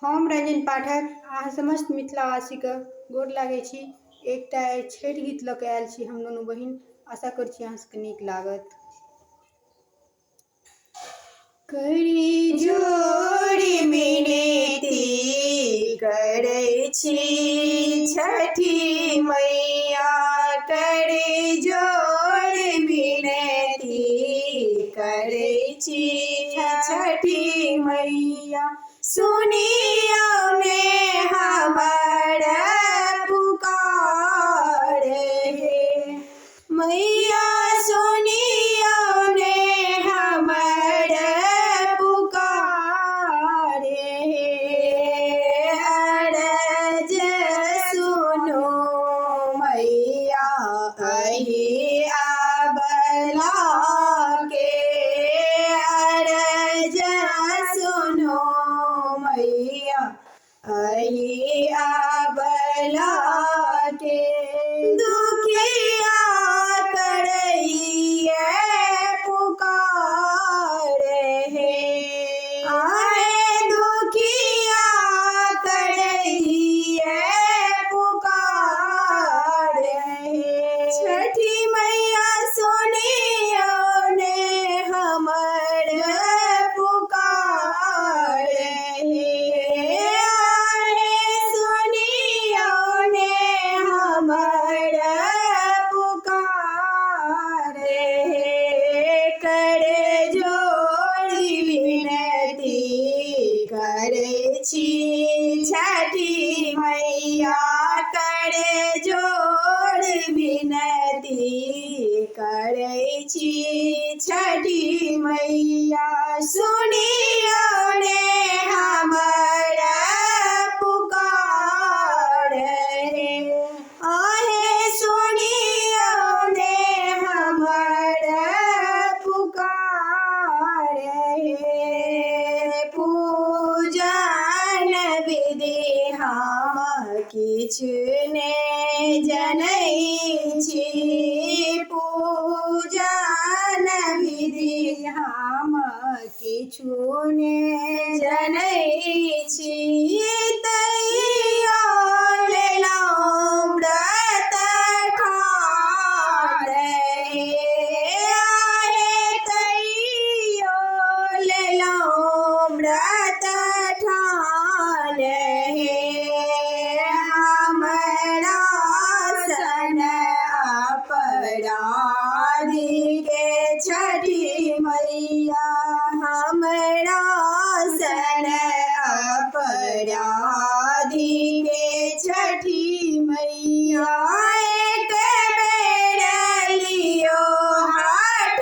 हम रंजन पाठक अहाँ समस्त मिथिलावासी के गोर लागै छी। एकटा छठि गीत लऽ कऽ आयल छी हम दुनू बहिन। आशा करै छी अहाँ सबके नीक लागत। करी जोड़ी मिनती करै छी छठी मैया, करी जोड़ी मिनती करै छी छठी मैया। सुनियो ने हमर पुकार हे मैया, सुनियो ने हमर पुकार हे। अरज सुनो मैया अहि आबला के, अरज सुनो मैया अहि आबला के। दुखिया करैये पुकार हे, आहे दुखिया करैये पुकार हे। छठी मैया सुनियो ने हमर पुकार हे, आहे सुनियो ने हमर पुकार हे। कर जोड़ी विनती करै छी छठी मैया, कर जोड़ी विनती करै छी छठी मैया। सुनियो ने हमर पुकार हे, आहे सुनियो ने हमर पुकार हे। पूजन विधि हम किछु ने जनै छी, पूजन विधि हम किछु ने जनै छी। तैयो लेलहुँ व्रत ठान हे, आहे तैयो लेलहुँ व्रत ठान हे। हमरा सन अपराधी के छठी मैया, हमरा सन अपराधी के छठी मैया। एक बेर लियो हाथ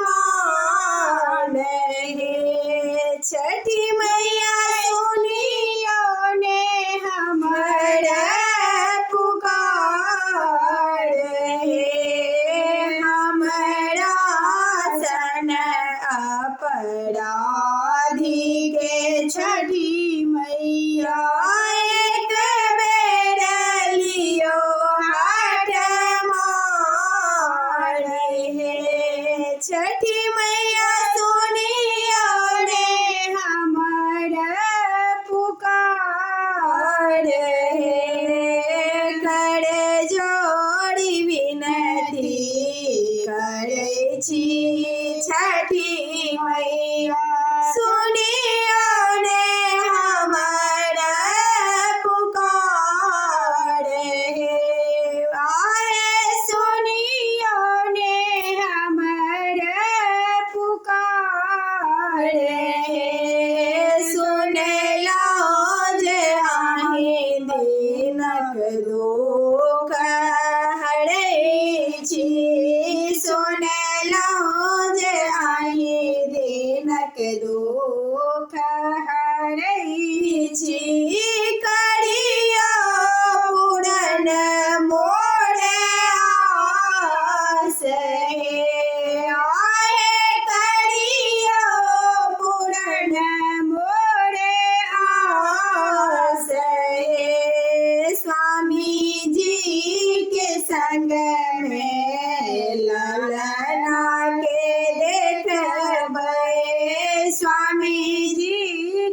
मान हे, छठी मैया सुनियो ने हमर पुकार हे। हमरा सन अपराधी के छठी मैया, एक बेर लियो हाथ मान हे। छठी मैया सुनियो ने हमर पुकार हे। कर जोड़ी विनती करै छी छठी मैया, सुनियो ने हमर पुकार हे, आहे सुनियो ने हमर पुकार हे। सुनलहुँ जे अहीं दीनक दुख हरै छी, सुनलहुँ जे अहीं दीनक दुख हरै छी। करियो पूरन मोर आस हे, आहे करियो पूरन मोर आस हे। स्वामी जी के संग में ललना के देखबै, स्वामी जी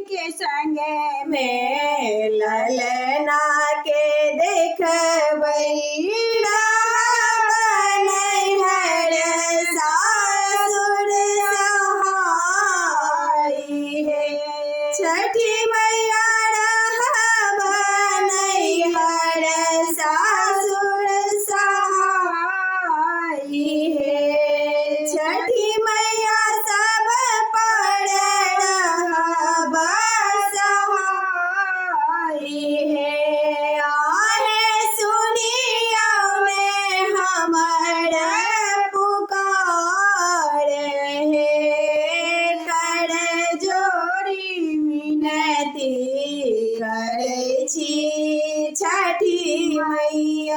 के संग में छठी मैया रहब नैहर सासुर सहाई हे छठी मैया सब पर रहब सहाई हे आहे सुनियो ने हमर पुकार हे कर जोड़ी विनती करै छी छठी मैया।